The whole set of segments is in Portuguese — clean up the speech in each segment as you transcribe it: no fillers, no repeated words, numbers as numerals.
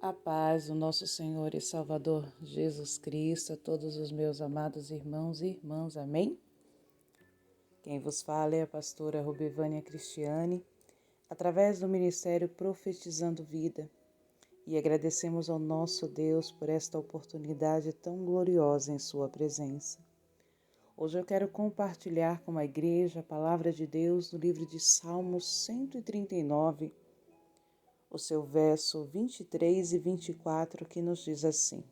A paz do nosso Senhor e Salvador Jesus Cristo, a todos os meus amados irmãos e irmãs, amém? Quem vos fala é a pastora Rubivânia Cristiane, através do Ministério Profetizando Vida, e agradecemos ao nosso Deus por esta oportunidade tão gloriosa em sua presença. Hoje eu quero compartilhar com a igreja a palavra de Deus no livro de Salmos 139, o seu verso 23 e 24, que nos diz assim: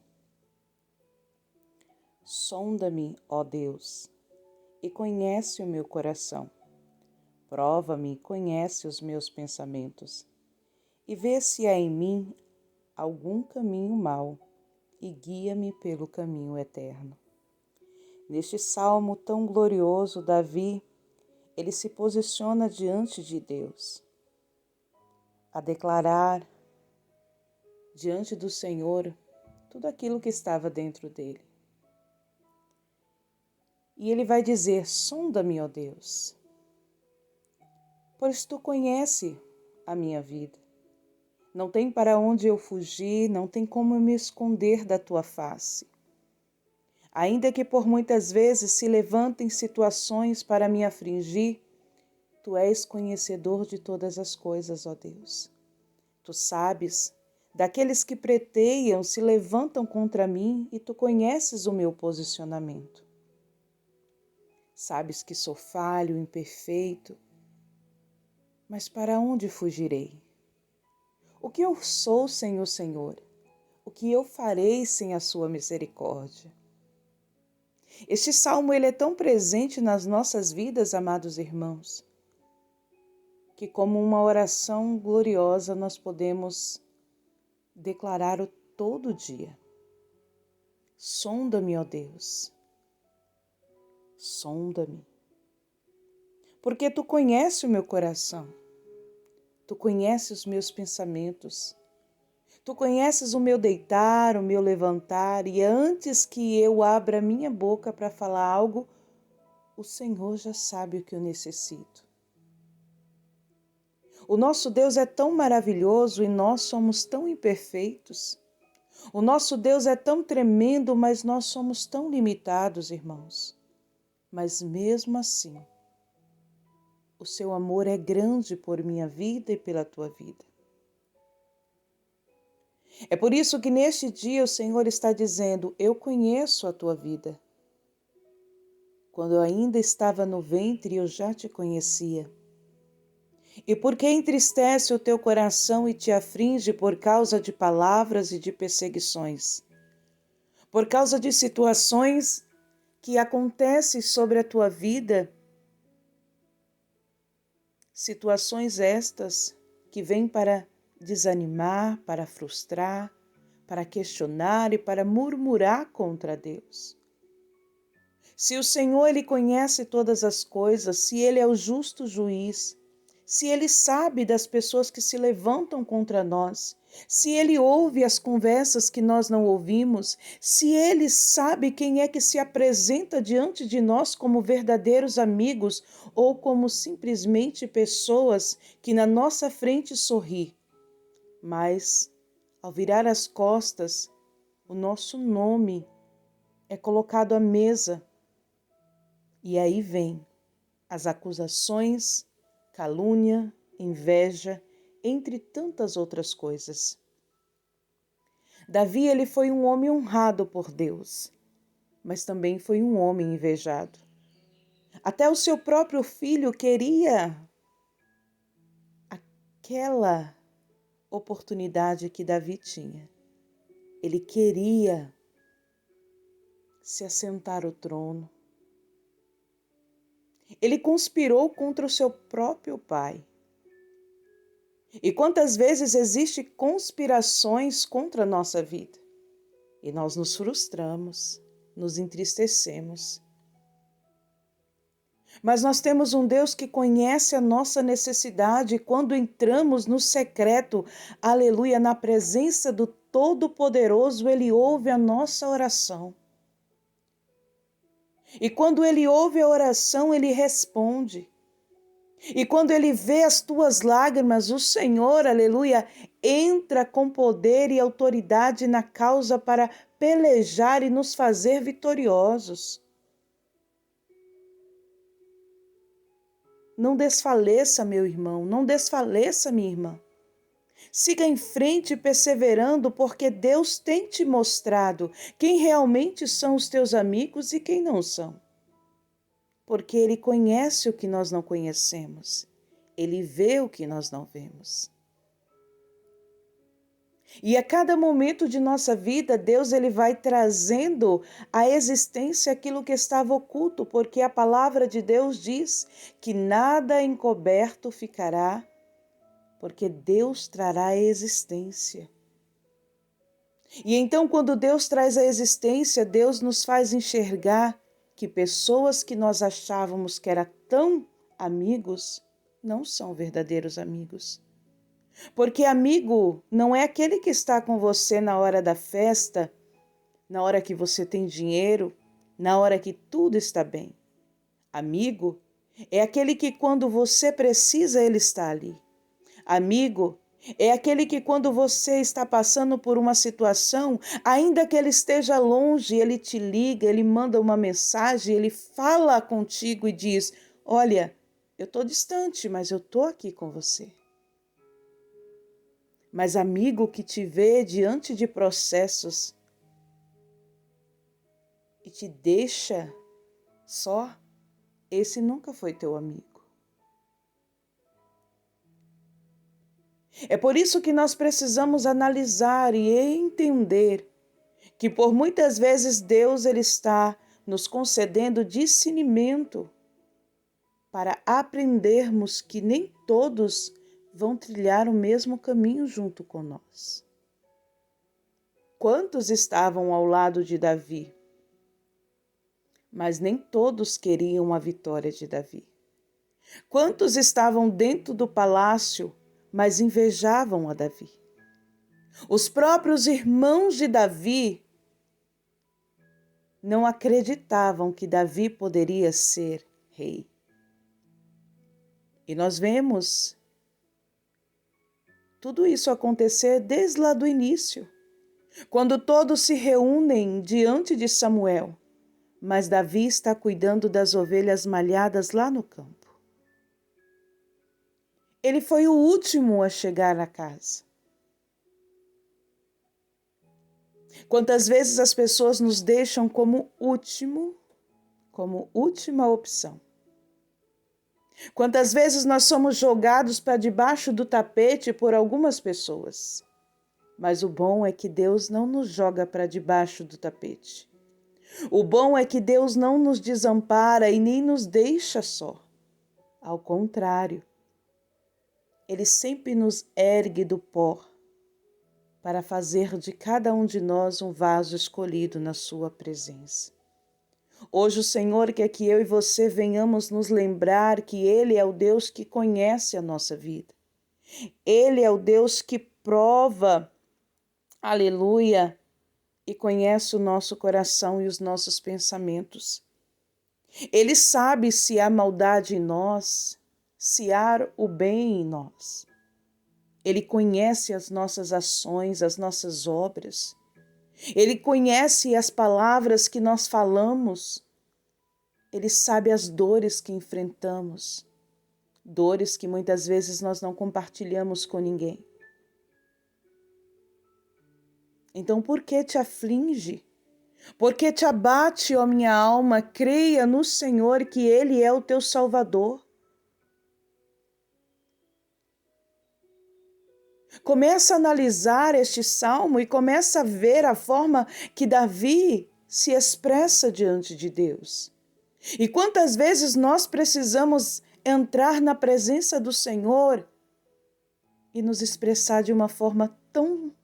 Sonda-me, ó Deus, e conhece o meu coração. Prova-me e conhece os meus pensamentos, e vê se há em mim algum caminho mau, e guia-me pelo caminho eterno. Neste salmo tão glorioso, Davi, ele se posiciona diante de Deus, a declarar diante do Senhor tudo aquilo que estava dentro dele. E ele vai dizer: sonda-me, ó Deus, pois tu conhece a minha vida. Não tem para onde eu fugir, não tem como eu me esconder da tua face. Ainda que por muitas vezes se levantem situações para me afligir, tu és conhecedor de todas as coisas, ó Deus. Tu sabes daqueles que preteiam, se levantam contra mim, e tu conheces o meu posicionamento. Sabes que sou falho, imperfeito, mas para onde fugirei? O que eu sou sem o Senhor? O que eu farei sem a sua misericórdia? Este salmo ele é tão presente nas nossas vidas, amados irmãos, que como uma oração gloriosa nós podemos declarar-o todo dia. Sonda-me, ó Deus, sonda-me, porque tu conheces o meu coração, tu conheces os meus pensamentos, tu conheces o meu deitar, o meu levantar, e antes que eu abra minha boca para falar algo, o Senhor já sabe o que eu necessito. O nosso Deus é tão maravilhoso e nós somos tão imperfeitos. O nosso Deus é tão tremendo, mas nós somos tão limitados, irmãos. Mas mesmo assim, o seu amor é grande por minha vida e pela tua vida. É por isso que neste dia o Senhor está dizendo: eu conheço a tua vida. Quando eu ainda estava no ventre, eu já te conhecia. E por que entristece o teu coração e te aflige por causa de palavras e de perseguições? Por causa de situações que acontecem sobre a tua vida, situações estas que vêm para desanimar, para frustrar, para questionar e para murmurar contra Deus. Se o Senhor ele conhece todas as coisas, se ele é o justo juiz, se ele sabe das pessoas que se levantam contra nós, se ele ouve as conversas que nós não ouvimos, se ele sabe quem é que se apresenta diante de nós como verdadeiros amigos ou como simplesmente pessoas que na nossa frente sorri, mas ao virar as costas, o nosso nome é colocado à mesa e aí vem as acusações, calúnia, inveja, entre tantas outras coisas. Davi, ele foi um homem honrado por Deus, mas também foi um homem invejado. Até o seu próprio filho queria aquela oportunidade que Davi tinha. Ele queria se assentar ao trono. Ele conspirou contra o seu próprio pai. E quantas vezes existem conspirações contra a nossa vida? E nós nos frustramos, nos entristecemos. Mas nós temos um Deus que conhece a nossa necessidade, e quando entramos no secreto, aleluia, na presença do Todo-Poderoso, Ele ouve a nossa oração. E quando Ele ouve a oração, Ele responde. E quando Ele vê as tuas lágrimas, o Senhor, aleluia, entra com poder e autoridade na causa para pelejar e nos fazer vitoriosos. Não desfaleça, meu irmão, não desfaleça, minha irmã. Siga em frente perseverando, porque Deus tem te mostrado quem realmente são os teus amigos e quem não são. Porque Ele conhece o que nós não conhecemos. Ele vê o que nós não vemos. E a cada momento de nossa vida, Deus ele vai trazendo à existência aquilo que estava oculto, porque a palavra de Deus diz que nada encoberto ficará, porque Deus trará a existência. E então, quando Deus traz a existência, Deus nos faz enxergar que pessoas que nós achávamos que eram tão amigos, não são verdadeiros amigos. Porque amigo não é aquele que está com você na hora da festa, na hora que você tem dinheiro, na hora que tudo está bem. Amigo é aquele que quando você precisa, ele está ali. Amigo é aquele que quando você está passando por uma situação, ainda que ele esteja longe, ele te liga, ele manda uma mensagem, ele fala contigo e diz: olha, eu estou distante, mas eu estou aqui com você. Mas amigo que te vê diante de processos e te deixa só, esse nunca foi teu amigo. É por isso que nós precisamos analisar e entender que por muitas vezes Deus ele está nos concedendo discernimento para aprendermos que nem todos vão trilhar o mesmo caminho junto com nós. Quantos estavam ao lado de Davi? Mas nem todos queriam a vitória de Davi. Quantos estavam dentro do palácio, mas invejavam a Davi? Os próprios irmãos de Davi não acreditavam que Davi poderia ser rei. E nós vemos tudo isso acontecer desde lá do início, quando todos se reúnem diante de Samuel, mas Davi está cuidando das ovelhas malhadas lá no campo. Ele foi o último a chegar à casa. Quantas vezes as pessoas nos deixam como última opção. Quantas vezes nós somos jogados para debaixo do tapete por algumas pessoas. Mas o bom é que Deus não nos joga para debaixo do tapete. O bom é que Deus não nos desampara e nem nos deixa só. Ao contrário, Ele sempre nos ergue do pó para fazer de cada um de nós um vaso escolhido na sua presença. Hoje o Senhor quer que eu e você venhamos nos lembrar que Ele é o Deus que conhece a nossa vida. Ele é o Deus que prova, aleluia, e conhece o nosso coração e os nossos pensamentos. Ele sabe se há maldade em nós, se há o bem em nós. Ele conhece as nossas ações, as nossas obras. Ele conhece as palavras que nós falamos. Ele sabe as dores que enfrentamos. Dores que muitas vezes nós não compartilhamos com ninguém. Então, por que te aflige? Por que te abate, ó minha alma? Creia no Senhor que Ele é o teu Salvador. Começa a analisar este salmo e começa a ver a forma que Davi se expressa diante de Deus. E quantas vezes nós precisamos entrar na presença do Senhor e nos expressar de uma forma tão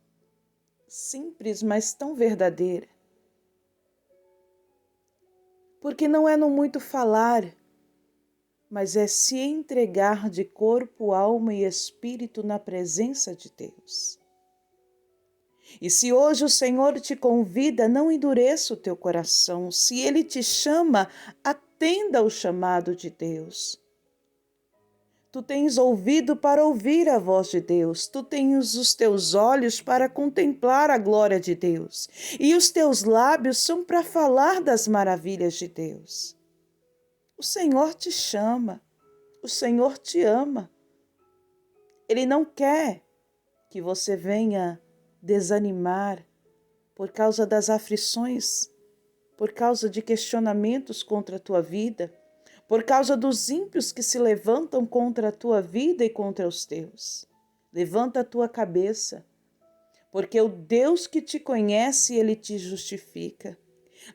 simples, mas tão verdadeira. Porque não é no muito falar, mas é se entregar de corpo, alma e espírito na presença de Deus. E se hoje o Senhor te convida, não endureça o teu coração. Se Ele te chama, atenda ao chamado de Deus. Tu tens ouvido para ouvir a voz de Deus, tu tens os teus olhos para contemplar a glória de Deus, e os teus lábios são para falar das maravilhas de Deus. O Senhor te chama, o Senhor te ama. Ele não quer que você venha desanimar por causa das aflições, por causa de questionamentos contra a tua vida, por causa dos ímpios que se levantam contra a tua vida e contra os teus. Levanta a tua cabeça, porque o Deus que te conhece, Ele te justifica.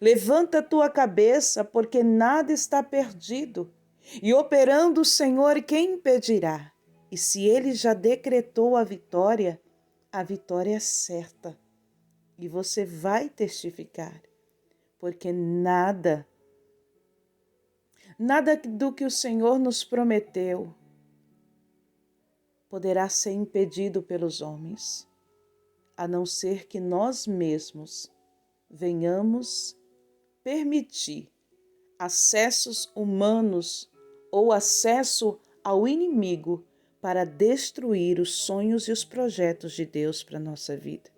Levanta a tua cabeça, porque nada está perdido. E operando o Senhor, quem impedirá? E se Ele já decretou a vitória é certa. E você vai testificar, porque nada do que o Senhor nos prometeu poderá ser impedido pelos homens, a não ser que nós mesmos venhamos permitir acessos humanos ou acesso ao inimigo para destruir os sonhos e os projetos de Deus para a nossa vida.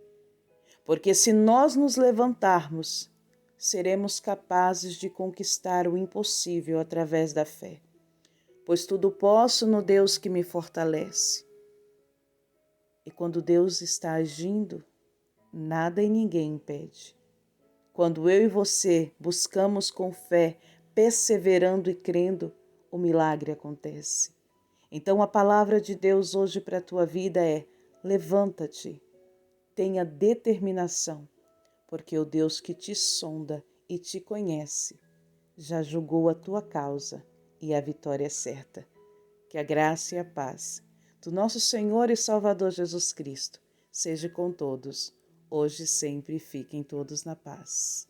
Porque se nós nos levantarmos, seremos capazes de conquistar o impossível através da fé. Pois tudo posso no Deus que me fortalece. E quando Deus está agindo, nada e ninguém impede. Quando eu e você buscamos com fé, perseverando e crendo, o milagre acontece. Então a palavra de Deus hoje para a tua vida é: levanta-te, tenha determinação, porque o Deus que te sonda e te conhece já julgou a tua causa e a vitória é certa. Que a graça e a paz do nosso Senhor e Salvador Jesus Cristo seja com todos, hoje e sempre, e fiquem todos na paz.